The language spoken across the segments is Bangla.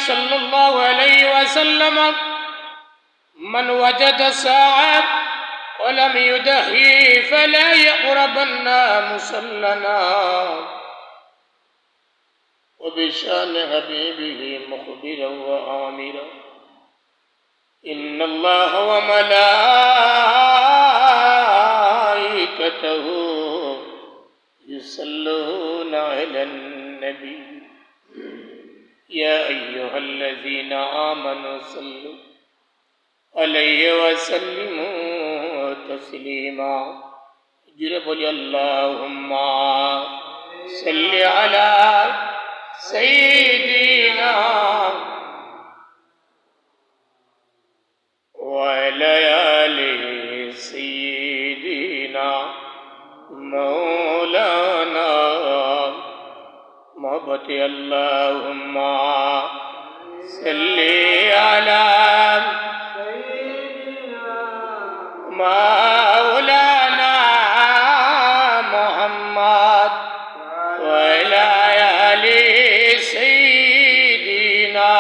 صلى الله عليه وسلم من وجد ساعة ولم يدهي فلا يقربن مصلنا وبشان حبيبه مخبرا وآمرا إن الله وملائكته يصلون على النبي يا أيها الذين آمنوا صلوا عليه وسلموا تسليما جرب اللهم صل على سيدنا وعلى آل سيدنا مولانا محبت اللهم صل على مولانا محمد وعلى آل سيدنا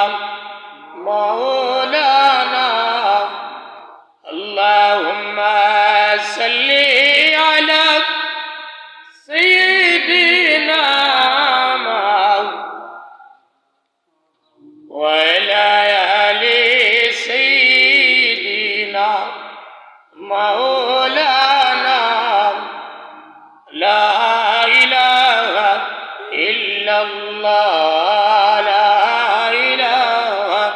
مولانا اللهم صل على سيدنا وعلى آل سيدنا مولانا لا إله إلا الله لا إله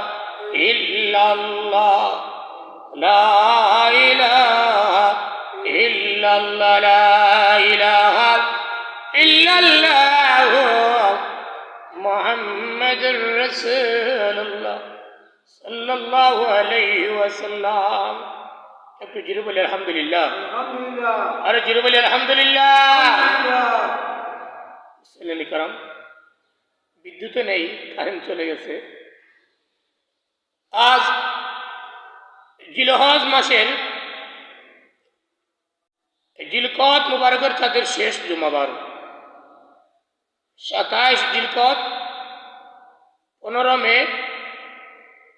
إلا الله لا إله إلا الله لا إله إلا الله محمد رسول الله صلى الله عليه وسلم একটু জিরো বলি আলহামদুলিল্লাহ আরে জিরো বলি আলহামদুলিল্লাহ কারাম বিদ্যুৎ নেই কারেন্ট চলে গেছে আজ জিলহজ মাসের জিলকত মুবারকের চাঁদের শেষ জুমাবার 27 জিলকত 15 মে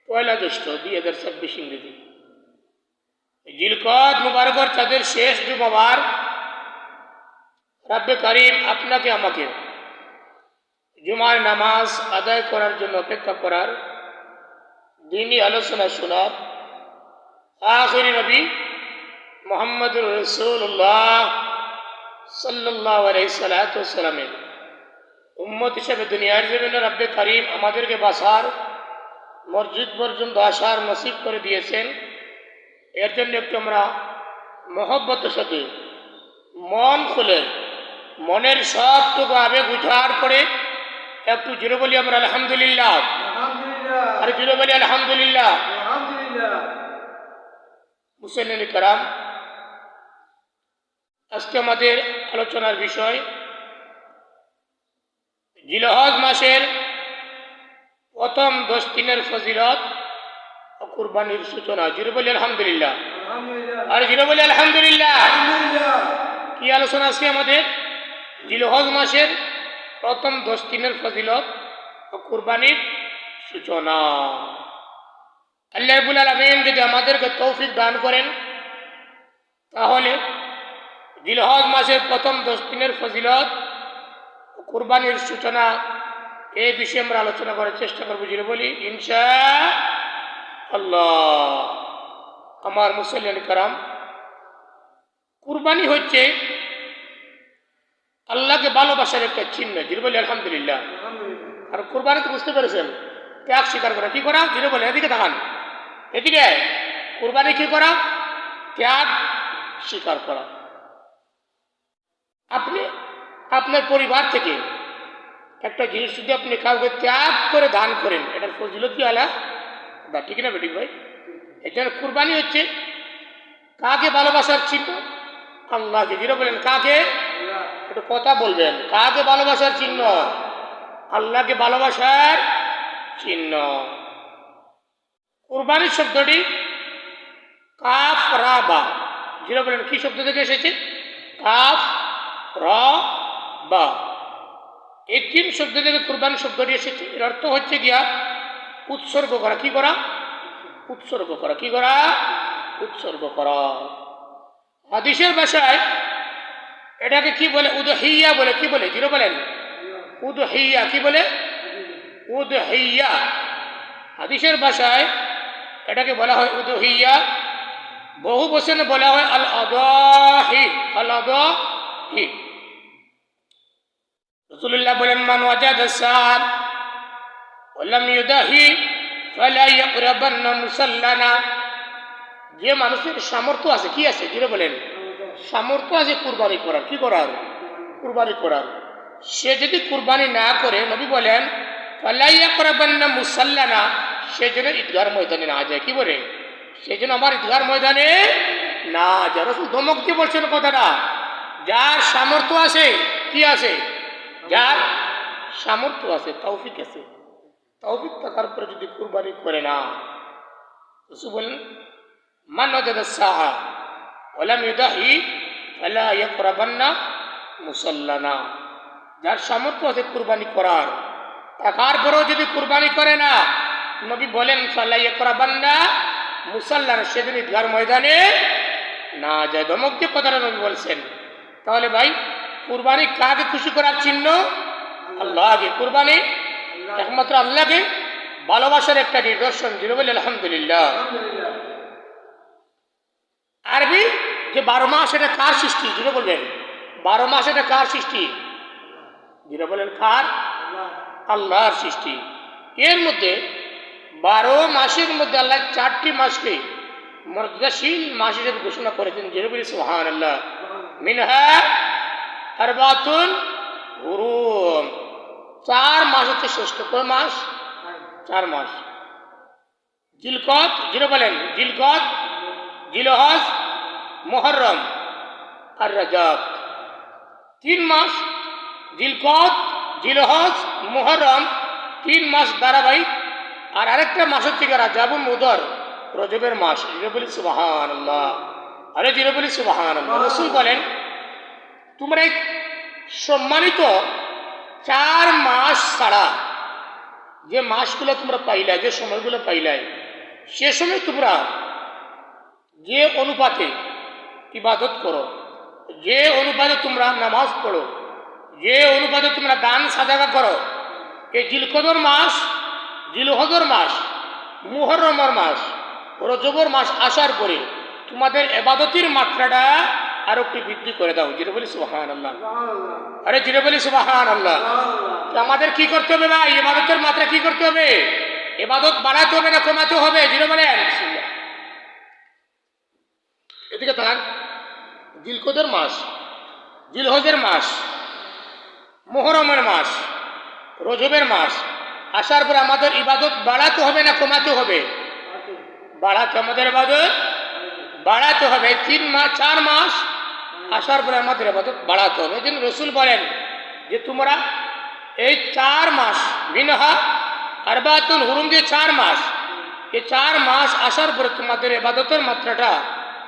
পয়লা জ্যৈষ্ঠ 2026 ইংরেজি জিলকত মুবারকের চাঁদের শেষ জুমাবার রব্বে করিম আপনাকে আমাকে জুমার নামাজ আদায় করার জন্য অপেক্ষা করার দ্বীনি আলোচনা শোনার আখিরি নবী মুহাম্মদুর রাসূলুল্লাহ সাল্লাল্লাহু আলাইহি সাল্লামের উম্মত হিসেবে দুনিয়ার জমিনে রব্বে করিম আমাদেরকে বাসার মসজিদ পর্যন্ত আসার নসিব করে দিয়েছেন এর জন্য একটু আমরা মহব্বতের সাথে মন খুলে মনের সবটুকু আবেগ উজাড় করে একটু জোরে বলি আমরা আলহামদুলিল্লাহ আর জোরে বলি আলহামদুলিল্লাহ মুসলিম কারাম আজকে আমাদের আলোচনার বিষয় জিলহজ মাসের প্রথম 10 দিনের ফজিলত ও কুরবানির সূচনা জোরে বলি আলহামদুলিল্লাহ আর জোরে বলি আলহামদুলিল্লাহ কি আলোচনা আজকে আমাদের জিলহজ মাসের প্রথম 10 দিনের ফজিলত ও কুরবানির সূচনা আল্লাহ রাব্বুল আলামিন যদি আমাদেরকে তৌফিক দান করেন তাহলে জিলহজ মাসের প্রথম 10 দিনের ফজিলত ও কুরবানির সূচনা এই বিষয়ে আমরা আলোচনা করার চেষ্টা করবো জোরে বলি ইনশাআল্লাহ আমার মুসলিম কারাম কুরবানি হচ্ছে আল্লাহকে ভালোবাসার একটা চিহ্ন জোরে বলি আলহামদুলিল্লাহ আর কুরবানি তো বুঝতে পেরেছেন ত্যাগ স্বীকার করা কি করা জোরে বলে এদিকে তাকান এদিকে কুরবানি কি করা ত্যাগ স্বীকার করা আপনি আপনার পরিবার থেকে একটা জিনিস যদি আপনি কাউকে ত্যাগ করে দান করেন এটার ফজিলত কি আলাদা ঠিক না বেটি ভাই এটা কুরবানি হচ্ছে কাকে ভালোবাসার চিহ্ন আল্লাহকে যেটা বলেন কাকে একটু কথা বলবেন কাকে ভালোবাসার চিহ্ন আল্লাহকে ভালোবাসার চিহ্ন কুরবানির শব্দটি কাফ রা বা যেটা বলেন কি শব্দ থেকে এসেছে কাফ রা বা এই তিন শব্দ থেকে কুরবানি শব্দটি এসেছে এর অর্থ হচ্ছে গিয়া উৎসর্গ করা। কি করা? উৎসর্গ করা। কি করা? উৎসর্গ করা। হাদিসের ভাষায় এটাকে কি বলে? উদহিয়া বলে। কি বলে? জিরো বলেন। উদহিয়া। কি বলে? উদহিয়া। হাদিসের ভাষায় এটাকে বলা হয় উদহিয়া। বহু বচনে বলা হয় আল আদাহি। আল আদাহি। রাসূলুল্লাহ বলেন, মান ওয়াজাদা সাআত ওয়া লাম ইউদাহি ফালা ইয়াকরাবান্না মুসাল্লানা। যে মানুষের সামর্থ্য আছে, কি আছে? জিরো বলেন। সামর্থ্য আছে কুরবানি করার। কি করার? কুরবানি করার। সে যদি কুরবানি না করে, নবী বলেন ফালা ইয়াকরাবান্না মুসাল্লানা, সে যেন ঈদগাহর ময়দানে না যায়। কি বলে? সে যেন আমার ঈদগাহর ময়দানে না যায়। রাসূল ধমক দিয়ে বলছেন কথাটা। যার সামর্থ্য আছে, কি আছে? যার সামর্থ্য আছে, তৌফিক আছে, তৌফিক থাকার পরে যদি কুরবানি করে না, রাসূল বলেন মান ওয়াজাদা সাআ ওয়া লাম ইউদাহি ফালা ইয়াকরাবান্না মুসাল্লানা। যার সামর্থ্য আছে কুরবানি করার, থাকার পরেও যদি কুরবানি করে না, নবী বলেন ফালা ইয়াকরাবান্না মুসাল্লানা, সেদিন ঈদগাহর ময়দানে না যায়। ধমক দিয়ে কথাটা নবী বলছেন। তাহলে ভাই, কুরবানি কাকে খুশি করার চিহ্ন? আল্লাহকে। কুরবানি একমাত্র আল্লাহকে ভালোবাসার একটা নিদর্শন। যিনি বলে আলহামদুলিল্লাহ। আরবি যে 12 মাস, এটা কার সৃষ্টি? যিনি বলবেন 12 মাস এটা কার সৃষ্টি? যিনি বলেন কার? আল্লাহর সৃষ্টি। এর মধ্যে 12 মাসের মধ্যে আল্লাহ 4টি মাসকে মর্যাদাশীল মাস হিসেবে ঘোষণা করেছেন। যিনি বলি সুবহানাল্লাহ। মিনহা আরবাতুন হুরুম। 4 মাস হচ্ছে শ্রেষ্ঠ। কোন মাস? 4 মাস। জিলকদ, যিনি বলেন জিলকদ, জিলহজ, মুহররম আর রজব। 3 মাস। জিলকদ, জিলহজ, মুহররম, 3 মাস ধারাবাহিক। আর আরেকটা মাস হচ্ছে রাজাবুল মুদর, রজবের মাস। যিনি বলি সুবহানাল্লাহ। আরে যিনি বলি সুবহানাল্লাহ। রাসূল বলেন, তোমরা এই সম্মানিত 4 মাস ছাড়া যে মাসগুলো তোমরা পাইলাই, যে সময়গুলো পাইলাই, সে সময় তোমরা যে অনুপাতে ইবাদত করো, যে অনুপাতে তোমরা নামাজ পড়ো, যে অনুপাতে তোমরা দান সাদাকা করো, এই জিলকদর মাস, জিলহজর মাস, মুহররমের মাস, রজবর মাস আসার পরে তোমাদের ইবাদতের মাত্রাটা আরো একটু বৃদ্ধি করে দাও। যেটা বলি সুবহানাল্লাহ। আরে যেটা বলি সুবহানাল্লাহ। আমাদের কি করতে হবে ভাই? ইবাদতের মাত্রা কি করতে হবে? ইবাদত বাড়াতে হবে না কমাতে হবে? যেটা বলেন। এদিকে তাকান। জিলকদের মাস, জিলহজের মাস, মুহররমের মাস, রজবের মাস আসার পরে আমাদের ইবাদত বাড়াতে হবে না কমাতে হবে? বাড়াতে। আমাদের ইবাদত বাড়াতে হবে। 3 মাস 4 মাস আসার পরে আমাদের ইবাদত বাড়াতে হবে। যেন রাসূল বলেন যে তোমরা এই 4 মাস, মিনহা আরবাতুন হুরুম, যে 4 মাস, এই 4 মাস আসার পরে তোমাদের ইবাদতের মাত্রাটা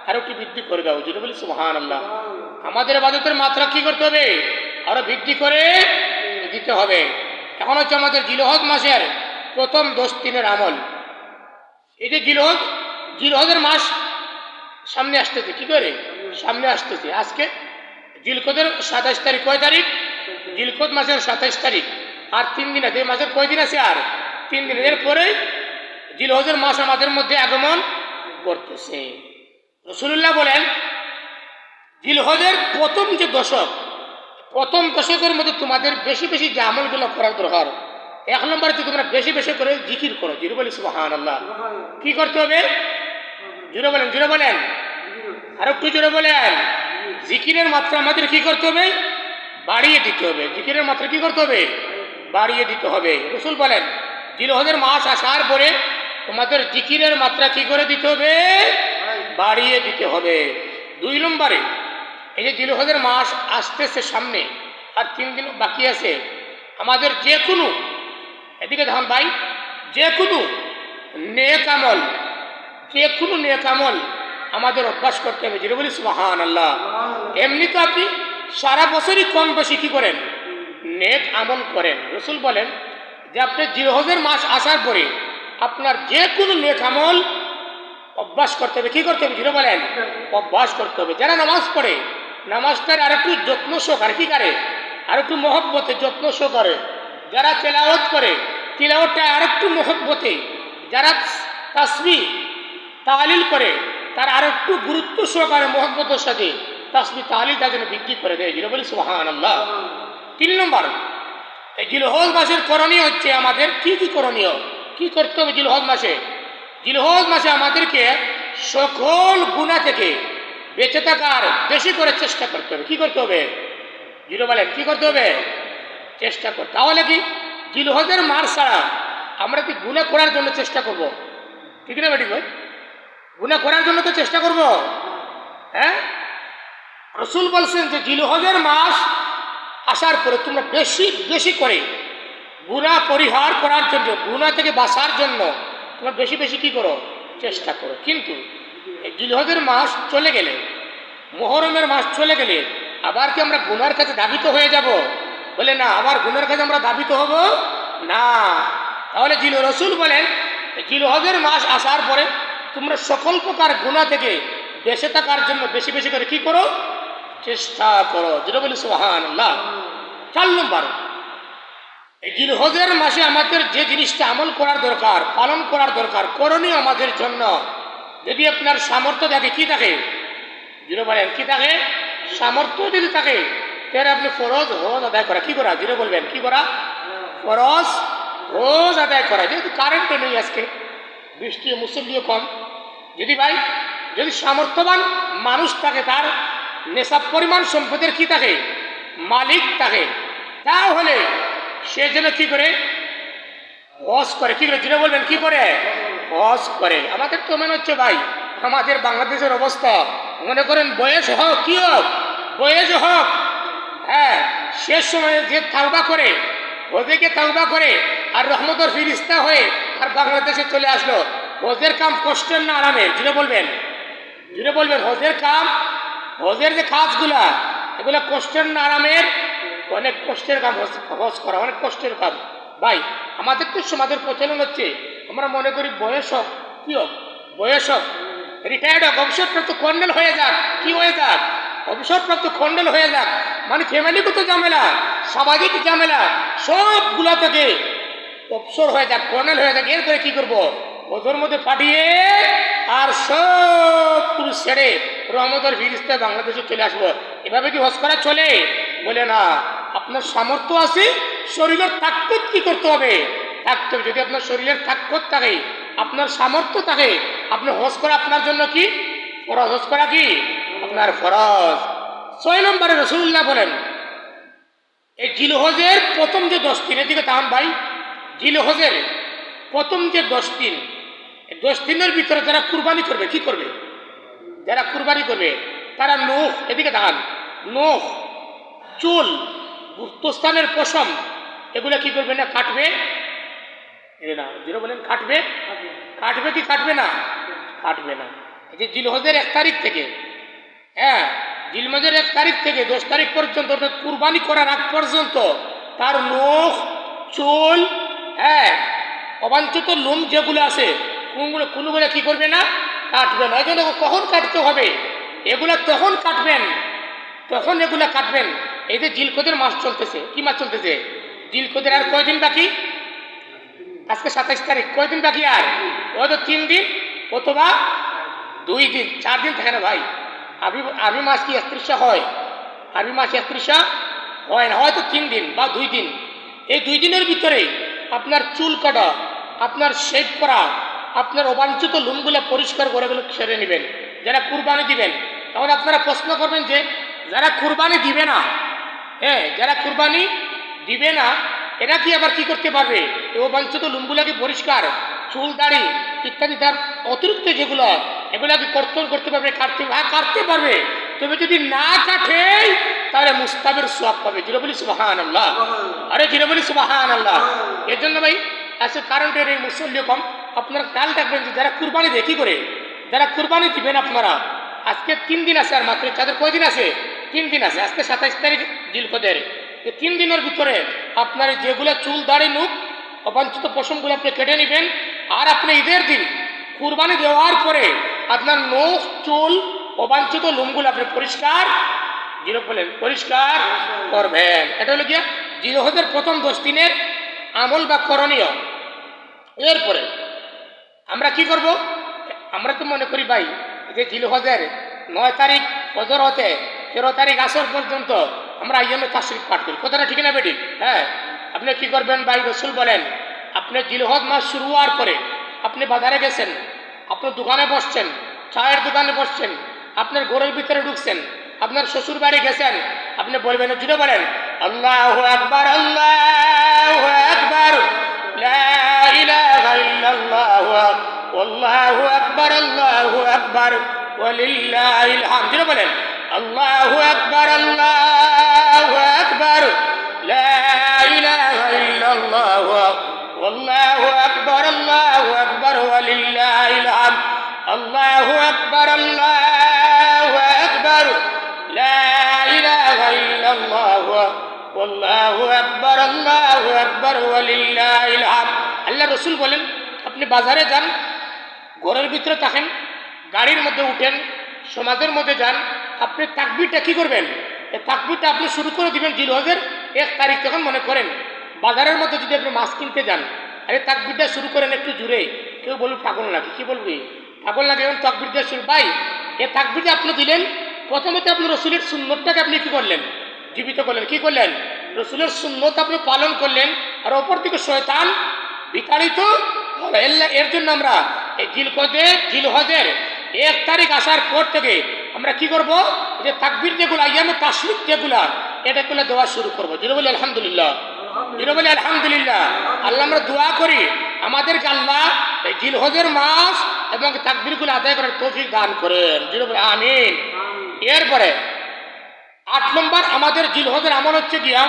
আরো একটু বৃদ্ধি করে দাও। যেটা বলি সুবহানাল্লাহ। আমাদের ইবাদতের মাত্রা কি করতে হবে? আরো বৃদ্ধি করে দিতে হবে। এখন হচ্ছে আমাদের জিলহজ মাসের প্রথম 10 দিনের আমল। এই যে জিলহজের মাস সামনে আসতেছে। কি করে? সামনে আসতেছে। আজকে জিলকদের 27 তারিখ। কয় তারিখ? জিলকদ মাসের 27 তারিখ। আর 3 দিন আছে। এই মাসের কয় দিন আছে? আর 3 দিন। এরপরে জিলহজের মাস আমাদের মধ্যে আগমন করতেছে। রাসূলুল্লাহ বলেন, জিলহজের প্রথম যে দশক, প্রথম দশকের মধ্যে তোমাদের বেশি বেশি যে আমলগুলো করার দরকার, 1 নম্বরে তোমরা বেশি বেশি করে জিকির করো। জিরো বলি সুবহানাল্লাহ। কি করতে হবে? জোরে বলেন, জোরে বলেন, আর একটু জোরে বলেন। জিকিরের মাত্রা আমাদের কি করতে হবে? বাড়িয়ে দিতে হবে। জিকিরের মাত্রা কি করতে হবে? বাড়িয়ে দিতে হবে। রাসূল বলেন, জিলহজের মাস আসার পরে তোমাদের জিকিরের মাত্রা কি করে দিতে হবে? বাড়িয়ে দিতে হবে। 2 নম্বরে, এই যে জিলহজের মাস আসতেছে সামনে, আর 3 দিন বাকি আছে, আমাদের যে কোনো, এদিকে ধান ভাই, যে কোনো নেক আমল, যে কোনো নেক আমল আমাদের অভ্যাস করতে হবে। যেটা বলি সুবহানাল্লাহ। এমনি তো আপনি সারা বছরই কম বেশি কি করেন? নেক আমল করেন। রাসূল বলেন যে আপনি জিলহজের মাস আসার পরে আপনার যে কোনো নেক আমল অভ্যাস করতে হবে। কি করতে হবে? জিরো বলেন, অভ্যাস করতে হবে। যারা নামাজ পড়ে, নামাজটার আর একটু যত্ন সহকারে কি করে, আর একটু মহব্বতে যত্ন সহকারে। যারা তেলাওয়াত করে, তিলাওয়াতটা আর একটু মহব্বতে। যারা তাসবিহ তাহলিল করে, তার আর একটু গুরুত্ব সহকারে মহব্বতের সাথে তাসবিহ তাহলিলটা যেন বৃদ্ধি করে দেয়। জিরো বলি সুবহানাল্লাহ। 3 নম্বর, এই জিলহজ মাসের করণীয় হচ্ছে আমাদের কি কি করণীয়, কি করতে হবে জিলহজ মাসে? জিলহজ মাসে আমাদেরকে সকল গুনাহ থেকে বেঁচে থাকার বেশি করে চেষ্টা করতে হবে। কি করতে হবে? জিরো বলেন, কি করতে হবে? চেষ্টা করতে। তাহলে কি জিলহজের মাস ছাড়া আমরা কি গুনাহ করার জন্য চেষ্টা করব? ঠিক না বেটি ভাই? গুনাহ করার জন্য তো চেষ্টা করব। হ্যাঁ, রসুল বলছেন যে জিলহজের মাস আসার পরে তোমরা বেশি বেশি করে গুনাহ পরিহার করার জন্য, গুনাহ থেকে বাঁচার জন্য তোমরা বেশি বেশি কি করো? চেষ্টা করো। কিন্তু এই জিলহজের মাস চলে গেলে, মুহররমের মাস চলে গেলে আবার কি আমরা গুনার কাছে ধাবিত হয়ে যাব? বলে না, আবার গুনার কাছে আমরা ধাবিত হব না। তাহলে রসুল বলেন জিলহজের মাস আসার পরে তোমরা সকল প্রকার গুনাহ থেকে বেঁচে থাকার জন্য বেশি বেশি করে কি করো? চেষ্টা করো। যেটা বলি সুবহানাল্লাহ। 4 নম্বর, এই জিলহজের মাসে আমাদের যে জিনিসটা আমল করার দরকার, পালন করার দরকার, করণীয় আমাদের জন্য, যদি আপনার সামর্থ্য থাকে, কি থাকে? জিরো বলেন, কি থাকে? সামর্থ্য যদি থাকে তাহলে আপনি ফরজ হজ আদায় করা। কি করা? জিরো বলবেন, কি করা? ফরজ হজ আদায় করা। যেহেতু কারেন্টও নেই আজকে, বৃষ্টি মুসল্লিও কম, যদি সামর্থ্যবান মানুষ থাকে, তার নেশাব পরিমাণ সম্পদের কি থাকে? মালিক থাকে, তাহলে সে যেন কি করে? হজ করে। কি করে? জিরো বলবেন, কি করে? হজ করে। আমাদের তো মনে হচ্ছে ভাই, আমাদের বাংলাদেশের অবস্থা, মনে করেন বয়স হোক, কি হোক, বয়স হোক, হ্যাঁ, শেষ সময়ে যে তাওবা করে, হজেকে তাওবা করে আর রহমতের ফিরিস্তা হয়ে আর বাংলাদেশে চলে আসলো। হজের কাম কষ্টের না আরামের? জিরো বলবেন, জিরো বলবেন। হজের কাম, হজের যে কাজগুলা, এগুলা কষ্টের না আরামের? অনেক কষ্টের কাম। হজ করা অনেক কষ্টের কাম ভাই। আমাদের তো সমাজের প্রচলন হচ্ছে, আমরা মনে করি বয়স হোক, কি হোক, বয়স হোক, রিটায়ার্ড হোক, অবসরপ্রাপ্ত কর্নেল হয়ে যাক, কি হয়ে যাক, অবসরপ্রাপ্ত কর্নেল হয়ে যাক, মানে ফ্যামিলিগত ঝামেলা, সামাজিক ঝামেলা সবগুলা থেকে অবসর হয়ে যাক, কর্নেল হয়ে যাক। এরপরে কি করবো? ওদের মধ্যে পাঠিয়ে আর সব পুরুষ ছেড়ে রহমতের ফিরিস্তা বাংলাদেশে চলে আসবো। এভাবে কি হজ করা চলে? বলে না। আপনার সামর্থ্য আছে, শরীরের তাকত কি করতে হবে? থাকতে হবে। যদি আপনার শরীরের তাকত থাকে, আপনার সামর্থ্য থাকে, আপনি হজ করা আপনার জন্য কি ফরজ? হজ করা কি আপনার ফরজ। 6 নম্বরে রাসূলুল্লাহ বলেন, এই জিলহজের প্রথম যে 10 দিন, এদিকে তাকান ভাই, জিলহজের প্রথম যে 10 দিন, 10 দিনের ভিতরে যারা কুরবানি করবে, কি করবে? যারা কুরবানি করবে তারা নখ, এদিকে তাকান, নখ, চুল, গুপ্তস্থানের পশম, এগুলা কি করবে না? কাটবে না। যেটা বলেন কাটবে, কাটবে কি কাটবে না? কাটবে না। এই যে জিলহজের 1 তারিখ থেকে, হ্যাঁ, জিলহজের 1 তারিখ থেকে 10 তারিখ পর্যন্ত, অর্থাৎ কুরবানি করার আগ পর্যন্ত তার নখ, চুল, হ্যাঁ, অবাঞ্ছিত লোম যেগুলো আছে, কোনগুলো কি করবে না? কাটবে না। এই জন্য কখন কাটতে হবে? এগুলা তখন কাটবেন, তখন এগুলা কাটবেন। এই যে জিলকদের মাস চলতেছে, কি মাস চলতেছে? জিলকদের। আর কয়দিন বাকি? আজকে 27 তারিখ, কয়দিন বাকি? আর হয়তো 3 দিন অথবা 2 দিন, 4 দিন থাকে না ভাই। আরবি মাস কি 31 হয়? আরবি মাস 31 হয় না, হয়তো 3 দিন বা 2 দিন। এই 2 দিনের ভিতরে আপনার চুল কাটা, আপনার শেভ করা, আপনার অবাঞ্ছিত লোমগুলো পরিষ্কার করে এগুলো সেরে নেবেন যারা কুরবানি দিবেন। তখন আপনারা প্রশ্ন করবেন যে যারা কুরবানি দিবে না, হ্যাঁ, যারা কুরবানি দিবে না, এরা কি আবার কি করতে পারবে? এই অবাঞ্ছিত লোমগুলোকে পরিষ্কার, চুল দাড়ি ইত্যাদি তার অতিরিক্ত যেগুলো, এগুলাকে কর্তন করতে পারবে, কাটতে পারবে। তবে যদি না কাটে তাহলে মুস্তাবের সওয়াব পাবে। জিরো বলি সুবহানাল্লাহ। আরে জিরো বলি সুবহানাল্লাহ। এর জন্য ভাই আজকে কারেন্টের এই মুসল্লি কম, আপনারা খেয়াল রাখবেন যে যারা কুরবানি দেয় কি করে, যারা কুরবানি দিবেন আপনারা, আজকে 3 দিন আছে, আর মাত্র তাদের কয়দিন আছে? 3 দিন আছে। আজকে 27 তারিখ জিলকদের। এই 3 দিনের ভিতরে আপনার যেগুলো চুল দাড়ি মুখ অবাঞ্ছিত পশমগুলো আপনি কেটে নেবেন, আর আপনি ঈদের দিন কুরবানি দেওয়ার পরে আপনার নখ চুল অবাঞ্ছিত লোমগুলো আপনি পরিষ্কার বলেন পরিষ্কার করবেন। এটা হলো গিয়া জিলহজের প্রথম 10 দিনের আমল বা করণীয়। এরপরে আমরা কি করব? আমরা তো মনে করি ভাই যে জিলহজের 9 তারিখ ফজর হতে 13 তারিখ আসর পর্যন্ত আমরা আইয়ামে তাশরিক পাঠ করি। কথাটা ঠিক না বেটি? হ্যাঁ, আপনি কি করবেন ভাই? রসুল বলেন আপনি জিলহজ মাস শুরু হওয়ার পরে আপনি বাজারে গেছেন, আপনার দোকানে বসছেন, চায়ের দোকানে বসছেন, আপনার ঘরের ভিতরে ঢুকছেন, আপনার শ্বশুর বাড়ি গেছেন, আপনি বলবেন জুড়ে বলেন আল্লাহু আকবার আল্লাহু আকবার লা ইলাহা ইল্লাল্লাহ আল্লাহু আকবার আল্লাহু আকবার ওয়ালিল্লাহিল হামদ। জুড়ে বলেন আল্লাহু আকবার আল্লাহু আকবার লা ইলাহা ইল্লাল্লাহ আল্লাহু আকবার আল্লাহু আকবার ওয়ালিল্লাহিল হামদ। আল্লাহু আকবার আল্লাহু আকবার লা ইলাহা ইল্লাল্লাহ আল্লাহু আকবার আল্লাহু আকবার ওয়ালিল্লাহিল হামদ। আল্লাহ রসুল বলেন আপনি বাজারে যান, ঘরের ভিতরে থাকেন, গাড়ির মধ্যে উঠেন, সমাজের মধ্যে যান, আপনি তাকবীরটা কি করবেন? এই তাকবীরটা আপনি শুরু করে দিবেন জিলহজের 1 তারিখ। তখন মনে করেন বাজারের মধ্যে যদি আপনি মাছ কিনতে যান, আরে তাকবীরটা শুরু করেন একটু জুড়ে, কেউ বলবে পাগল নাকি, কি বলবি পাগল লাগে, এবং তাকবীরটা শুরু ভাই এই তাকবীরটা আপনি দিলেন। প্রথমে আপনি রসুলের সুন্নতটাকে আপনি কি করলেন? জীবিত করলেন। কি করলেন? রসুলের সুন্নত আপনি পালন করলেন। আর অপর দিকে শয়তান বিতাড়িত হবে। এর জন্য আমরা এই জিলহজের 1 তারিখ আসার পর থেকে আমরা কি করব? যে তাকবীর যেগুলো আইয়ামে তাশরিক যেগুলা এটাগুলো দেওয়া শুরু করবো। যেটা বলি আলহামদুলিল্লাহ, যেটা বলি আলহামদুলিল্লাহ। আল্লাহ আমরা দোয়া করি আমাদেরকে আল্লাহ এই জিলহজের মাস এবং তাকবীরগুলো আদায় করার তৌফিক দান করেন। যেটা বলি আমিন। এরপরে 8 নম্বর আমাদের জিলহজের আমল হচ্ছে গিয়া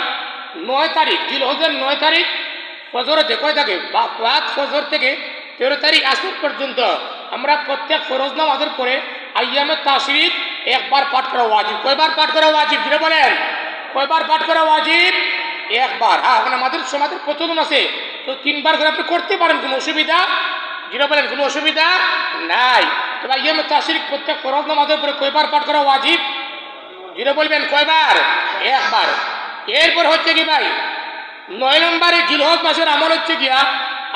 9 তারিখ, জিলহজের 9 তারিখ ফজরে কয় থাকে বা রাত ফজর থেকে 13 তারিখ আসর পর্যন্ত আমরা প্রত্যেক ফরজ নামাজের পরে আইয়ামে তাশরিক একবার পাঠ করা ওয়াজিব। কয়বার পাঠ করা ওয়াজিব? যেটা বলেন কয়বার পাঠ করা ওয়াজিব? একবার। হ্যাঁ, এখন আমাদের সমাজের প্রচলন আছে তো 3 বার করে আপনি করতে পারেন, কোনো অসুবিধা, যেটা বলেন কোনো অসুবিধা নাই। তবে আইয়ামে তাশরিক প্রত্যেক ফরজ নামাজের পরে কয়বার পাঠ করা ওয়াজিব? যেটা বলবেন কয়বার? একবার। এরপর হচ্ছে কি ভাই 9 নম্বরে জিলহজ মাসের আমল হচ্ছে গিয়া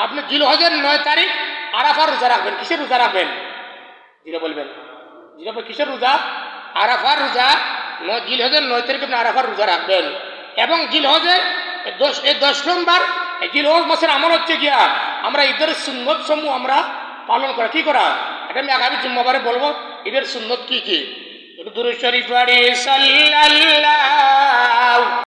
আপনি জিলহজের 9 তারিখ আরাফার রোজা রাখবেন। কিসের রোজা রাখবেন? যেটা বলবেন যেটা কিসের রোজা? আরাফার রোজা। জিলহজের 9 তারিখ আপনি আরাফার রোজা রাখবেন। এবং জিলহজের 10 নম্বর জিলহজ মাসের আমল হচ্ছে গিয়া আমরা ঈদের সুন্নত সমূহ আমরা পালন করা। কি করা? এটা আমি আগামী জুম্মাবারে বলবো ঈদের সুন্নত কি কি। দুরূদ শরীফ পড়ি সাল্লাল্লাহু